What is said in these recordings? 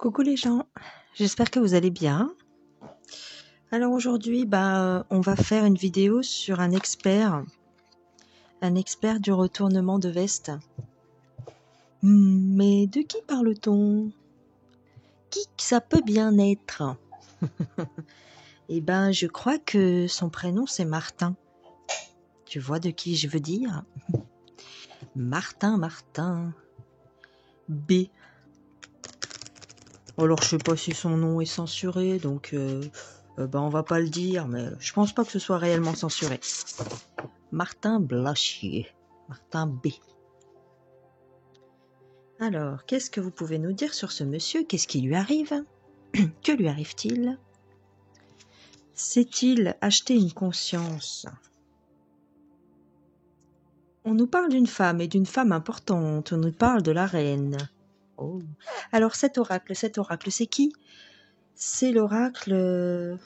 Coucou les gens, j'espère que vous allez bien. Alors aujourd'hui, on va faire une vidéo sur un expert du retournement de veste. Mais de qui parle-t-on? Qui ça peut bien être? Eh ben, je crois que son prénom c'est Martin. Tu vois de qui je veux dire? Martin B. Alors je sais pas si son nom est censuré, donc on va pas le dire, mais je pense pas que ce soit réellement censuré. Martin Blachier. Martin B. Alors, qu'est-ce que vous pouvez nous dire sur ce monsieur? Qu'est-ce qui lui arrive? Que lui arrive-t-il? S'est-il acheté une conscience? On nous parle d'une femme, et d'une femme importante. On nous parle de la reine. Oh. Alors cet oracle, c'est qui? C'est l'oracle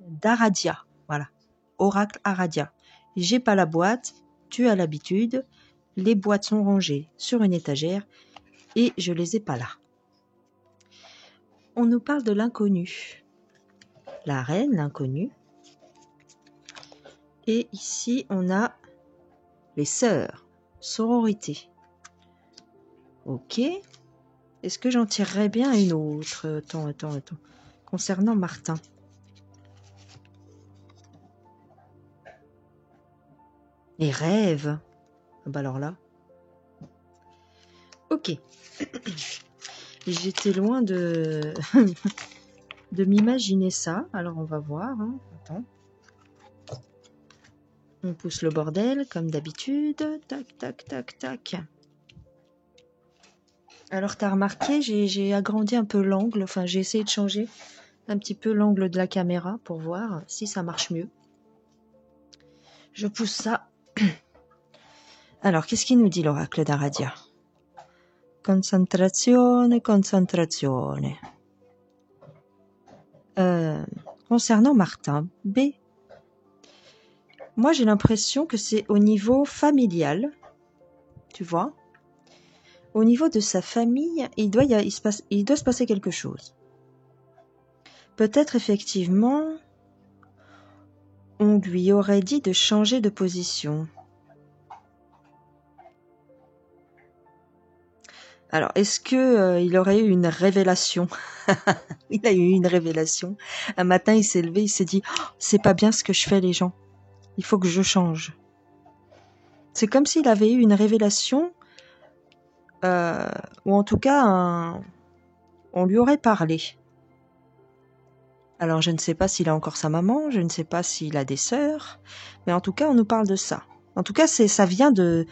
d'Aradia. Voilà. Oracle Aradia. J'ai pas la boîte, tu as l'habitude. Les boîtes sont rangées sur une étagère et je les ai pas là. On nous parle de l'inconnu. La reine, l'inconnu. Et ici, on a les sœurs, sororité. Ok. Est-ce que j'en tirerais bien une autre? Attends. Concernant Martin. Les rêves. Bah alors là. Ok. J'étais loin de de m'imaginer ça. Alors on va voir. Hein. Attends. On pousse le bordel comme d'habitude. Tac. Alors t'as remarqué, j'ai agrandi un peu l'angle. Enfin, j'ai essayé de changer un petit peu l'angle de la caméra pour voir si ça marche mieux. Je pousse ça. Alors, qu'est-ce qu'il nous dit l'oracle d'Aradia? Concentrazione. Concernant Martin B, moi j'ai l'impression que c'est au niveau familial, tu vois. Au niveau de sa famille, il doit se passer quelque chose. Peut-être effectivement, on lui aurait dit de changer de position. Alors, est-ce que il aurait eu une révélation? Il a eu une révélation. Un matin, il s'est levé, il s'est dit oh, c'est pas bien ce que je fais, les gens. Il faut que je change. C'est comme s'il avait eu une révélation, ou en tout cas, on lui aurait parlé. Alors, je ne sais pas s'il a encore sa maman, je ne sais pas s'il a des sœurs, mais en tout cas, on nous parle de ça. En tout cas, ça vient de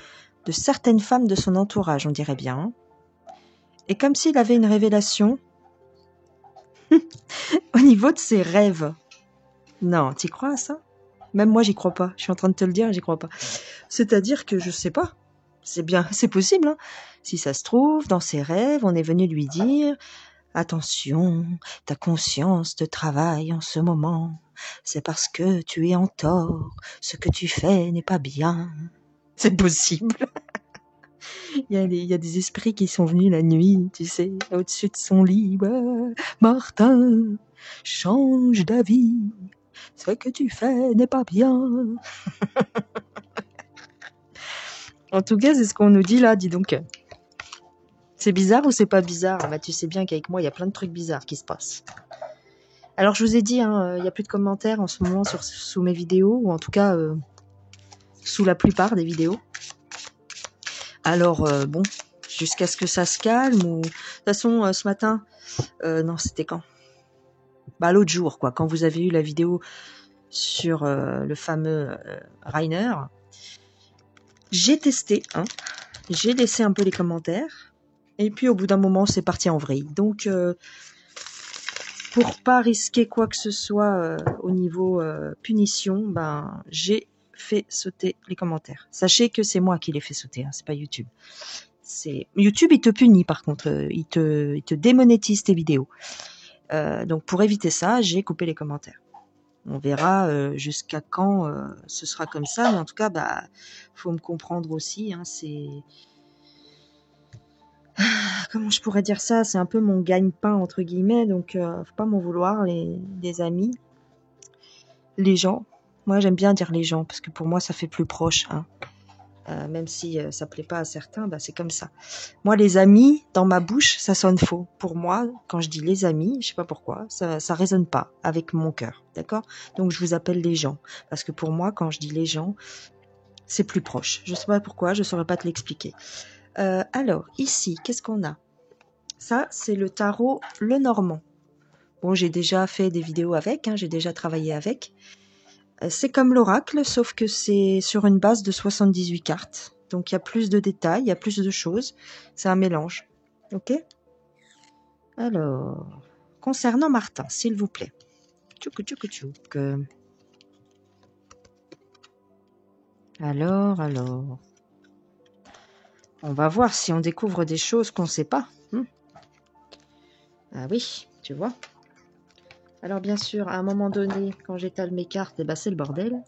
certaines femmes de son entourage, on dirait bien. Et comme s'il avait une révélation au niveau de ses rêves. Non, t'y crois à ça? Même moi, j'y crois pas. Je suis en train de te le dire et j'y crois pas. C'est-à-dire que je sais pas. C'est bien, c'est possible. Hein. Si ça se trouve, dans ses rêves, on est venu lui dire « Attention, ta conscience te travaille en ce moment. C'est parce que tu es en tort. Ce que tu fais n'est pas bien. » C'est possible. Il y a des esprits qui sont venus la nuit, tu sais, au-dessus de son lit. Ouais, Martin, change d'avis. Ce que tu fais n'est pas bien. En tout cas, c'est ce qu'on nous dit là, dis donc. C'est bizarre ou c'est pas bizarre? Bah, tu sais bien qu'avec moi, il y a plein de trucs bizarres qui se passent. Alors, je vous ai dit, il n'y a plus de commentaires en ce moment sous mes vidéos, ou en tout cas, sous la plupart des vidéos. Alors, bon, jusqu'à ce que ça se calme, ou... De toute façon, ce matin... non, c'était quand? Bah, l'autre jour, quoi, quand vous avez eu la vidéo sur le fameux Rainer, j'ai testé, hein, j'ai laissé un peu les commentaires, et puis au bout d'un moment, c'est parti en vrille. Donc, pour pas risquer quoi que ce soit au niveau punition, j'ai fait sauter les commentaires. Sachez que c'est moi qui les fait sauter, hein, c'est pas YouTube. YouTube, il te punit par contre, il te démonétise tes vidéos. Donc pour éviter ça, j'ai coupé les commentaires. On verra jusqu'à quand ce sera comme ça, mais en tout cas, faut me comprendre aussi. Hein, Comment je pourrais dire ça? C'est un peu mon gagne-pain, entre guillemets, donc faut pas m'en vouloir, les amis, les gens. Moi, j'aime bien dire les gens, parce que pour moi, ça fait plus proche, hein. Même si ça plaît pas à certains, bah, c'est comme ça. Moi, les amis, dans ma bouche, ça sonne faux. Pour moi, quand je dis les amis, je sais pas pourquoi, ça résonne pas avec mon cœur, d'accord? Donc, je vous appelle les gens. Parce que pour moi, quand je dis les gens, c'est plus proche. Je sais pas pourquoi, je saurais pas te l'expliquer. Alors, ici, qu'est-ce qu'on a? Ça, c'est le tarot Lenormand. Bon, j'ai déjà fait des vidéos avec, hein, j'ai déjà travaillé avec. C'est comme l'oracle, sauf que c'est sur une base de 78 cartes. Donc il y a plus de détails, il y a plus de choses. C'est un mélange. Ok? Alors, concernant Martin, s'il vous plaît. Tchouk, tchouk, tchouk. Alors. On va voir si on découvre des choses qu'on ne sait pas. Ah oui, tu vois. Alors bien sûr, à un moment donné, quand j'étale mes cartes, eh ben, c'est le bordel.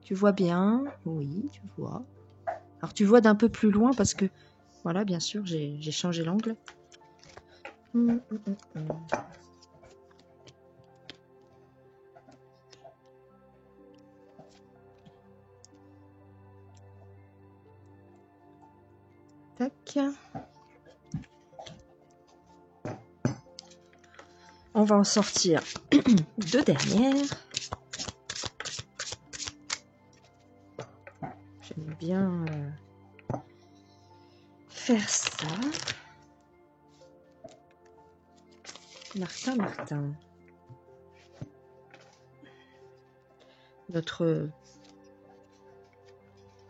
Tu vois bien? Oui, tu vois. Alors tu vois d'un peu plus loin parce que, voilà, bien sûr, j'ai changé l'angle. Tac. On va en sortir deux dernières. J'aime bien faire ça. Martin.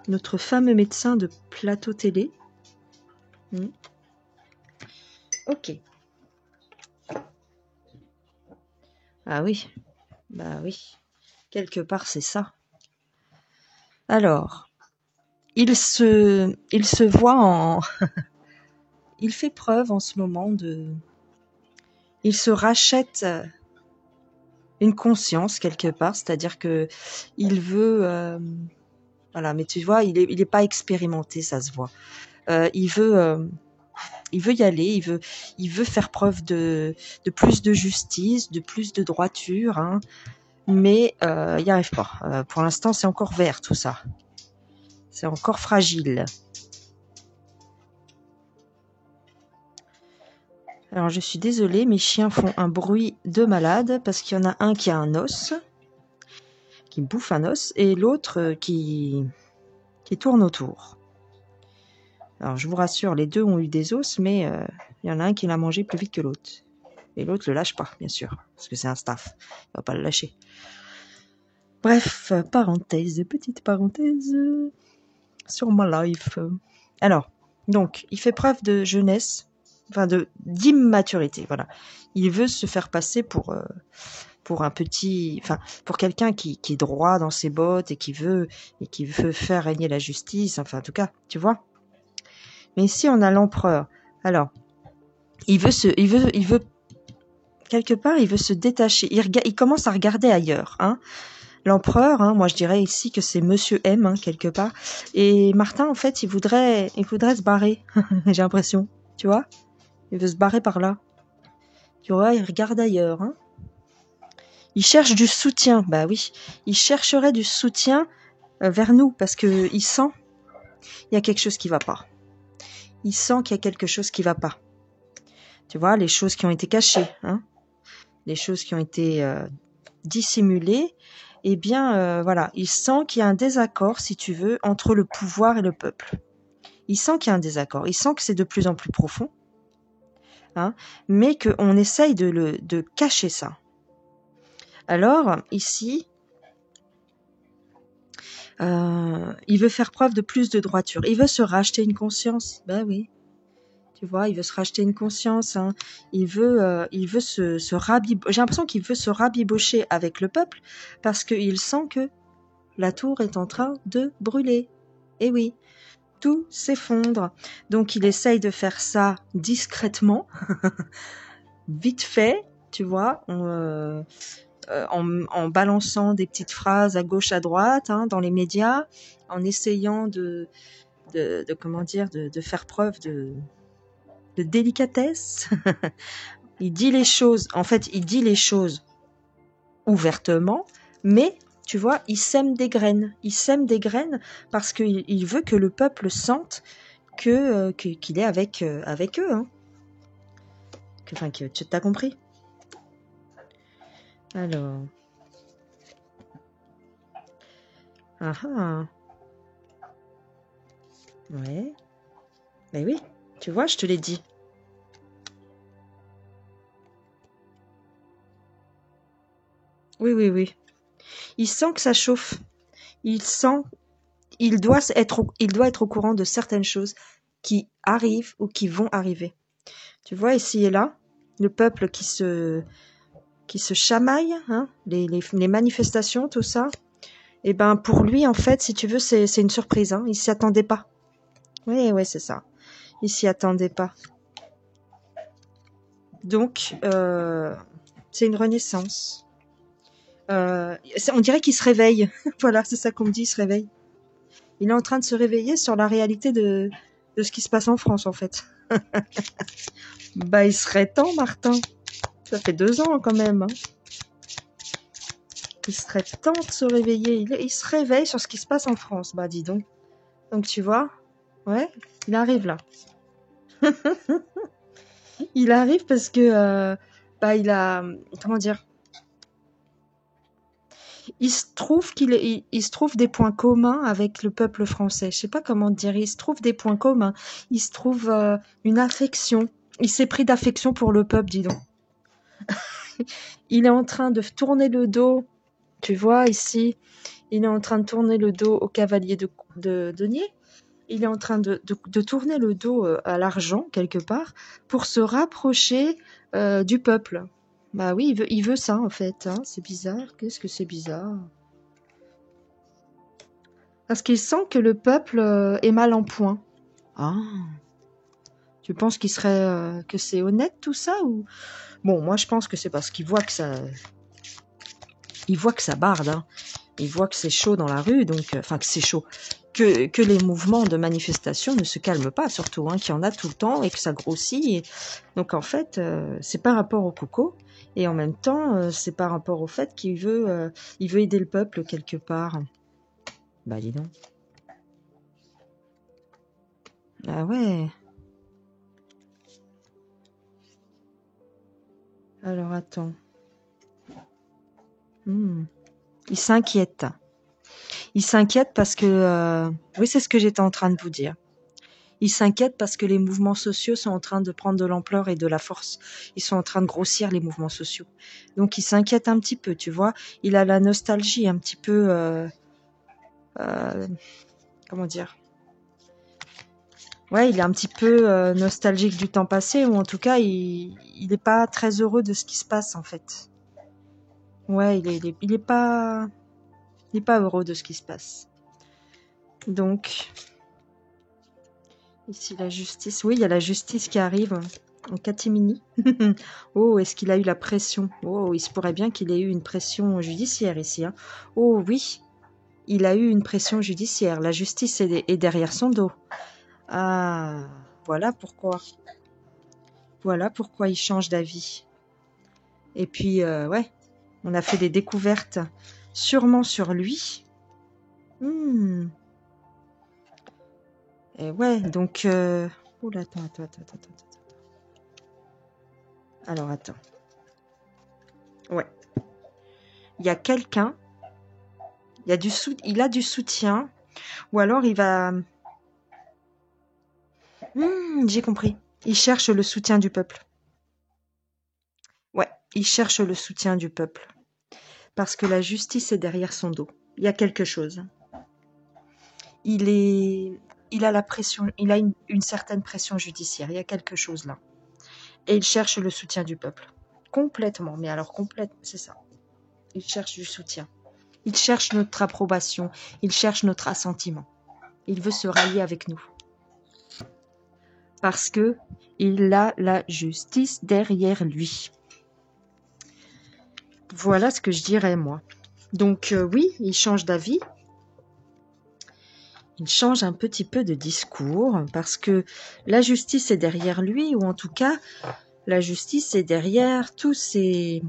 Notre fameux médecin de plateau télé. Ok. Ah oui. Bah oui. Quelque part, c'est ça. Alors, il se voit en... il fait preuve en ce moment de... Il se rachète une conscience quelque part, c'est-à-dire que il veut... voilà, mais tu vois, il est pas expérimenté, ça se voit. Il veut y aller, il veut faire preuve de plus de justice, de plus de droiture, hein, mais il n'y arrive pas. Pour l'instant, c'est encore vert tout ça. C'est encore fragile. Alors, je suis désolée, mes chiens font un bruit de malade parce qu'il y en a un qui a un os, qui bouffe un os, et l'autre qui tourne autour. Alors, je vous rassure, les deux ont eu des os, mais il y en a un qui l'a mangé plus vite que l'autre. Et l'autre le lâche pas, bien sûr, parce que c'est un staff. Il va pas le lâcher. Bref, petite parenthèse sur ma life. Alors, donc, il fait preuve de jeunesse, enfin d'immaturité, voilà. Il veut se faire passer pour un petit, enfin, pour quelqu'un qui est droit dans ses bottes et qui veut faire régner la justice, enfin, en tout cas, tu vois. Mais ici, on a l'empereur. Alors, il veut quelque part, il veut se détacher. Il commence à regarder ailleurs, hein. L'empereur, hein, moi je dirais ici que c'est Monsieur M, hein, quelque part. Et Martin, en fait, il voudrait se barrer. J'ai l'impression, tu vois. Il veut se barrer par là. Tu vois, il regarde ailleurs, hein. Il cherche du soutien. Bah oui, il chercherait du soutien vers nous parce que il sent il y a quelque chose qui va pas. Il sent qu'il y a quelque chose qui va pas. Tu vois, les choses qui ont été cachées, hein, les choses qui ont été dissimulées. Eh bien, voilà, il sent qu'il y a un désaccord, si tu veux, entre le pouvoir et le peuple. Il sent qu'il y a un désaccord. Il sent que c'est de plus en plus profond, hein, mais qu'on essaye de cacher ça. Alors, ici, il veut faire preuve de plus de droiture. Il veut se racheter une conscience. Ben oui. Tu vois, il veut se racheter une conscience. Hein. Il veut se rabibocher. J'ai l'impression qu'il veut se rabibocher avec le peuple parce qu'il sent que la tour est en train de brûler. Et oui, tout s'effondre. Donc il essaye de faire ça discrètement, vite fait, tu vois, en balançant des petites phrases à gauche, à droite, hein, dans les médias, en essayant de comment dire, de faire preuve de délicatesse. Il dit les choses, en fait, il dit les choses ouvertement, mais tu vois, il sème des graines. Il sème des graines parce qu'il veut que le peuple sente qu'il est avec eux. Hein. Enfin, que tu t'as compris. Alors. Ah ah. Ouais. Mais oui, tu vois, je te l'ai dit. Oui, oui, oui. Il sent que ça chauffe. Il sent, il doit être au courant de certaines choses qui arrivent ou qui vont arriver. Tu vois, ici et là, le peuple qui se chamaille, hein, les manifestations, tout ça. Et ben, pour lui, en fait, si tu veux, c'est une surprise, hein. Il s'y attendait pas. Oui, oui, c'est ça. Il s'y attendait pas. Donc, c'est une renaissance. On dirait qu'il se réveille. Voilà, c'est ça qu'on me dit, il se réveille. Il est en train de se réveiller sur la réalité de ce qui se passe en France, en fait. Bah, il serait temps, Martin. Ça fait 2 ans, quand même. Hein. Il serait temps de se réveiller. Il se réveille sur ce qui se passe en France. Bah, dis donc. Donc, tu vois, ouais, il arrive là. Il arrive parce que, bah, il a, comment dire, il se trouve il se trouve des points communs avec le peuple français. Je sais pas comment dire. Il se trouve des points communs. Il se trouve une affection. Il s'est pris d'affection pour le peuple, dis donc. Il est en train de tourner le dos. Tu vois ici, il est en train de tourner le dos au cavalier de denier. Il est en train de tourner le dos à l'argent quelque part pour se rapprocher du peuple. Bah oui, il veut ça en fait. Hein. C'est bizarre. Qu'est-ce que c'est bizarre? Parce qu'il sent que le peuple est mal en point. Ah, tu penses qu'il serait que c'est honnête tout ça ou bon, moi je pense que c'est parce qu'il voit que ça barde. Hein. Il voit que c'est chaud dans la rue, donc enfin que c'est chaud. Que les mouvements de manifestation ne se calment pas, surtout, hein, qu'il y en a tout le temps et que ça grossit. Donc en fait, c'est par rapport au coco et en même temps, c'est par rapport au fait il veut aider le peuple quelque part. Bah dis donc. Ah ouais. Alors attends. Il s'inquiète. Il s'inquiète parce que oui, c'est ce que j'étais en train de vous dire. Il s'inquiète parce que les mouvements sociaux sont en train de prendre de l'ampleur et de la force. Ils sont en train de grossir, les mouvements sociaux. Donc il s'inquiète un petit peu, tu vois. Il a la nostalgie un petit peu... comment dire? Ouais, il est un petit peu nostalgique du temps passé, ou en tout cas, il n'est pas très heureux de ce qui se passe, en fait. Ouais, il est pas heureux de ce qui se passe. Donc, ici la justice. Oui, il y a la justice qui arrive en catimini. Oh, est-ce qu'il a eu la pression? Oh, il se pourrait bien qu'il ait eu une pression judiciaire ici. Hein. Oh oui, il a eu une pression judiciaire. La justice est derrière son dos. Ah, voilà pourquoi. Voilà pourquoi il change d'avis. Et puis, ouais, on a fait des découvertes sûrement sur lui. Et ouais, donc... Oula, attends. Alors, attends. Ouais. Il y a quelqu'un, il a du soutien, ou alors il va... j'ai compris. Il cherche le soutien du peuple. Ouais, il cherche le soutien du peuple. Parce que la justice est derrière son dos. Il y a quelque chose. Il a la pression, il a une certaine pression judiciaire. Il y a quelque chose là. Et il cherche le soutien du peuple. Complètement, mais alors complète, c'est ça. Il cherche du soutien. Il cherche notre approbation. Il cherche notre assentiment. Il veut se rallier avec nous. Parce que il a la justice derrière lui. Voilà ce que je dirais, moi. Donc oui, il change d'avis. il change un petit peu de discours parce que la justice est derrière lui, ou en tout cas, la justice est derrière tous ces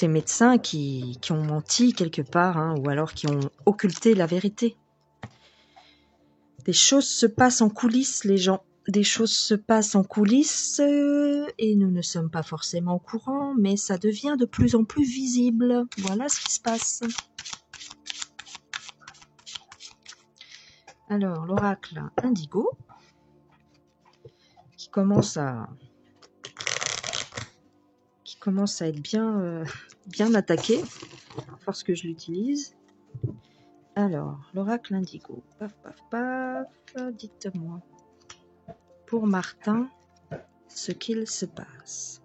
médecins qui ont menti quelque part, hein, ou alors qui ont occulté la vérité. Des choses se passent en coulisses, les gens. Des choses se passent en coulisses et nous ne sommes pas forcément au courant, mais ça devient de plus en plus visible. Voilà ce qui se passe. Alors, l'oracle Indigo, qui commence à être bien attaqué, à force que je l'utilise. Alors, l'oracle Indigo, paf, paf, paf, dites-moi, pour Martin, ce qu'il se passe.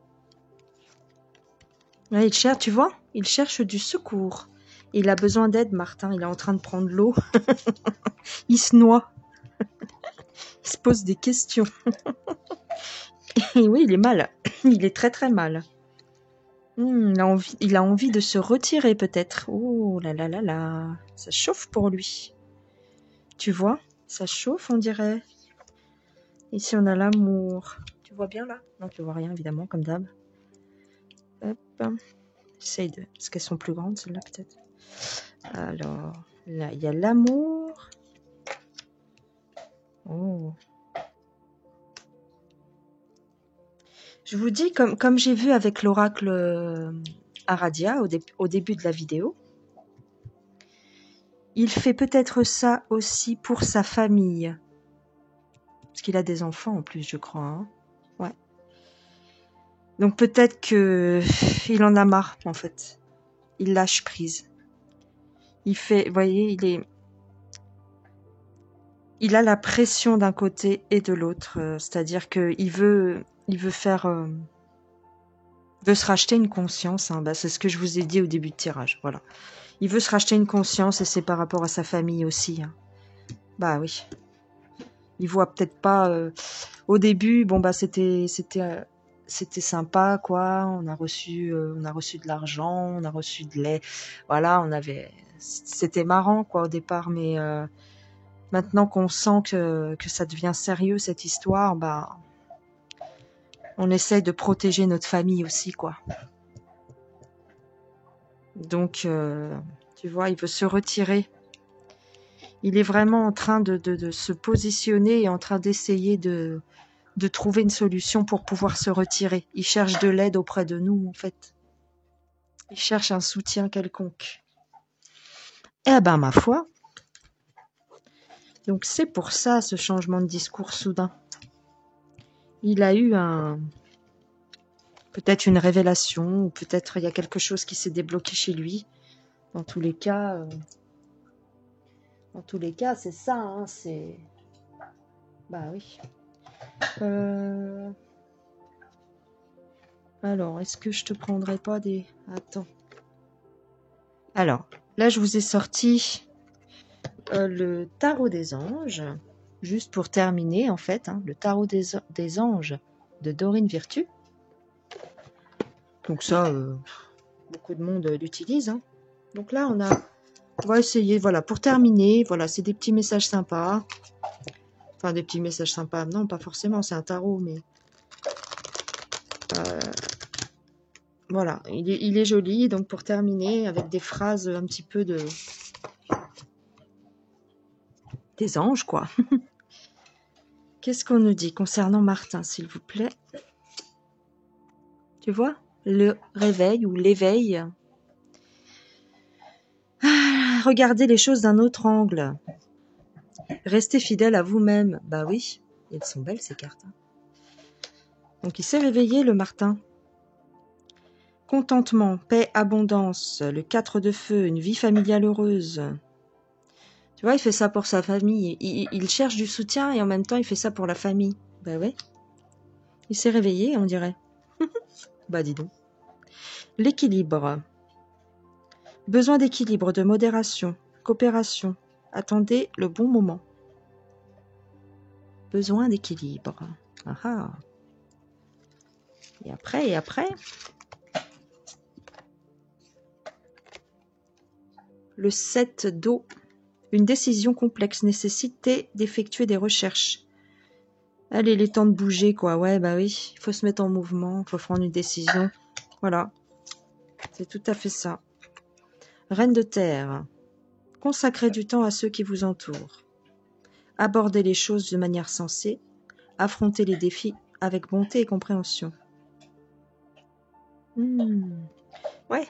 Ouais, il cherche, tu vois, il cherche du secours. Il a besoin d'aide, Martin, il est en train de prendre l'eau. Il se noie. Il se pose des questions. Et oui, il est mal. Il est très très mal. Il a envie de se retirer peut-être. Oh là là là là. Ça chauffe pour lui. Tu vois, ça chauffe, on dirait. Ici, on a l'amour. Tu vois bien là? Non, tu vois rien, évidemment, comme d'hab. Hop. Essaye de... Est-ce qu'elles sont plus grandes, celles-là, peut-être? Alors, là, il y a l'amour. Oh. Je vous dis, comme j'ai vu avec l'oracle Aradia au début de la vidéo, il fait peut-être ça aussi pour sa famille. Parce qu'il a des enfants en plus, je crois. Hein. Ouais. Donc peut-être que il en a marre, en fait. Il lâche prise. Il fait, vous voyez, il a la pression d'un côté et de l'autre. C'est-à-dire qu'il veut faire... veut se racheter une conscience. Hein. Bah, c'est ce que je vous ai dit au début de tirage. Voilà. Il veut se racheter une conscience et c'est par rapport à sa famille aussi. Hein. Bah oui. Il voit peut-être pas... au début, bon bah c'était sympa quoi. On a reçu de l'argent, on a reçu de lait. Voilà, c'était marrant quoi au départ, mais maintenant qu'on sent que ça devient sérieux cette histoire, bah on essaye de protéger notre famille aussi quoi. Donc tu vois, il veut se retirer. Il est vraiment en train de se positionner et en train d'essayer de trouver une solution pour pouvoir se retirer. Il cherche de l'aide auprès de nous, en fait. Il cherche un soutien quelconque. Eh ben, ma foi. Donc, c'est pour ça, ce changement de discours soudain. Il a eu peut-être une révélation, ou peut-être il y a quelque chose qui s'est débloqué chez lui. Dans tous les cas, c'est ça, hein, c'est... Bah oui. Alors, est-ce que je te prendrai pas des... Attends. Alors, là, je vous ai sorti le tarot des anges, juste pour terminer, en fait, hein, le tarot des anges de Dorine Virtue. Donc ça, beaucoup de monde l'utilise. Hein. Donc là, on va essayer, voilà, pour terminer, voilà, c'est des petits messages sympas. Enfin, des petits messages sympas. Non, pas forcément, c'est un tarot, mais... voilà, il est joli, donc pour terminer, avec des phrases un petit peu des anges, quoi. Qu'est-ce qu'on nous dit concernant Martin, s'il vous plaît? Tu vois? Le réveil ou l'éveil. Ah, regardez les choses d'un autre angle. Restez fidèle à vous-même. Bah oui, elles sont belles ces cartes. Hein. Donc il s'est réveillé le Martin. Contentement, paix, abondance, le 4 de feu, une vie familiale heureuse. Tu vois, il fait ça pour sa famille. Il cherche du soutien et en même temps il fait ça pour la famille. Bah ouais. Il s'est réveillé, on dirait. Bah dis donc. L'équilibre. Besoin d'équilibre, de modération, coopération. Attendez le bon moment. Besoin d'équilibre. Ah ah. Et après, le 7 d'eau. Une décision complexe nécessité d'effectuer des recherches. Allez, il est temps de bouger, quoi. Ouais, bah oui, il faut se mettre en mouvement, il faut prendre une décision. Voilà, c'est tout à fait ça. Reine de terre. Consacrez du temps à ceux qui vous entourent. Abordez les choses de manière sensée. Affrontez les défis avec bonté et compréhension. Ouais.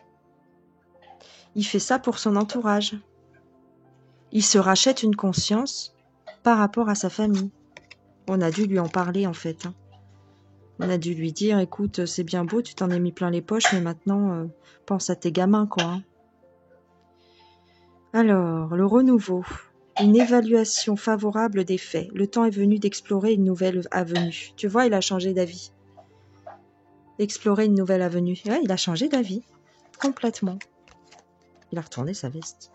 Il fait ça pour son entourage. Il se rachète une conscience par rapport à sa famille. On a dû lui en parler, en fait. On a dû lui dire, écoute, c'est bien beau, tu t'en es mis plein les poches, mais maintenant, pense à tes gamins, quoi. Alors, le renouveau. Une évaluation favorable des faits. Le temps est venu d'explorer une nouvelle avenue. Tu vois, il a changé d'avis. Explorer une nouvelle avenue. Ouais, il a changé d'avis. Complètement. Il a retourné sa veste.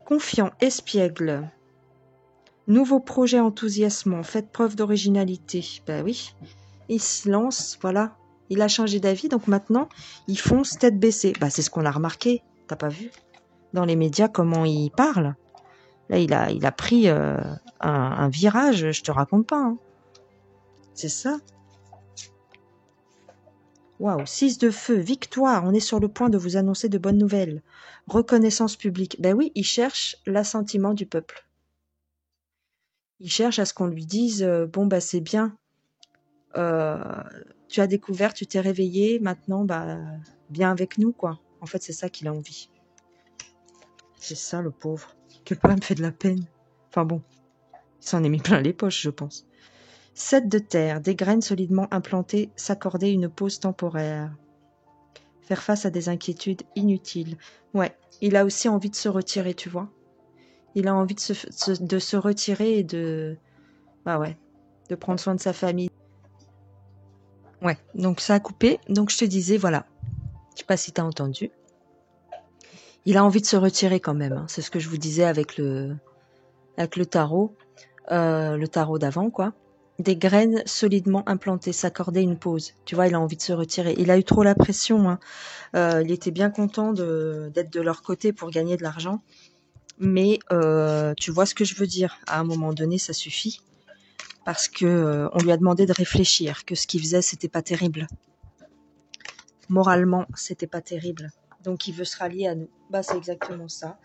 Confiant, espiègle. Nouveau projet enthousiasmant. Faites preuve d'originalité. Ben oui. Il se lance, voilà. Il a changé d'avis, donc maintenant, il fonce tête baissée. Bah, c'est ce qu'on a remarqué. T'as pas vu? Dans les médias, comment il parle. Là, il a pris un virage, je te raconte pas. Hein. C'est ça. Waouh, 6 de feu, victoire, on est sur le point de vous annoncer de bonnes nouvelles. Reconnaissance publique. Ben oui, il cherche l'assentiment du peuple. Il cherche à ce qu'on lui dise bon, bah c'est bien, euh, tu as découvert, tu t'es réveillé, maintenant, bah, viens avec nous, quoi. En fait, c'est ça qu'il a envie. C'est ça, le pauvre. Que pas me fait de la peine. Enfin bon, il s'en est mis plein les poches, je pense. 7 de terre, des graines solidement implantées, s'accorder une pause temporaire. Faire face à des inquiétudes inutiles. Ouais, il a aussi envie de se retirer, tu vois. Il a envie de se retirer et de... Bah ouais, de prendre soin de sa famille. Ouais, donc ça a coupé. Donc je te disais, voilà. Je sais pas si t'as entendu. Il a envie de se retirer quand même. Hein. C'est ce que je vous disais avec le tarot. Le tarot d'avant, quoi. Des graines solidement implantées, s'accorder une pause. Tu vois, il a envie de se retirer. Il a eu trop la pression. Hein. Il était bien content d'être de leur côté pour gagner de l'argent. Mais tu vois ce que je veux dire. À un moment donné, ça suffit. Parce que on lui a demandé de réfléchir, que ce qu'il faisait, c'était pas terrible. Moralement, c'était pas terrible. Donc il veut se rallier à nous. Bah c'est exactement ça.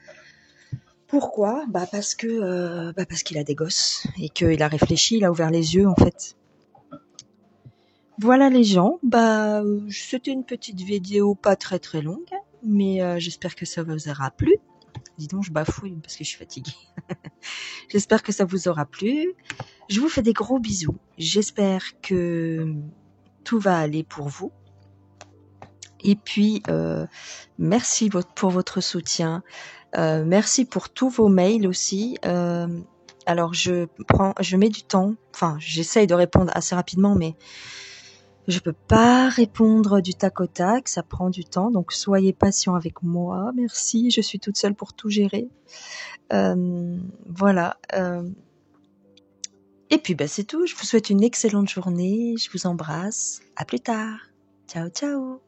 Pourquoi ? Parce qu'il a des gosses et qu'il a réfléchi, il a ouvert les yeux en fait. Voilà les gens, c'était une petite vidéo pas très très longue, mais j'espère que ça vous aura plu. Dis donc, je bafouille parce que je suis fatiguée. J'espère que ça vous aura plu. Je vous fais des gros bisous. J'espère que tout va aller pour vous. Et puis, merci pour votre soutien. Merci pour tous vos mails aussi. Alors, je mets du temps. Enfin, j'essaye de répondre assez rapidement, mais je peux pas répondre du tac au tac. Ça prend du temps. Donc, soyez patient avec moi. Merci. Je suis toute seule pour tout gérer. Voilà. Et puis, c'est tout. Je vous souhaite une excellente journée. Je vous embrasse. À plus tard. Ciao, ciao.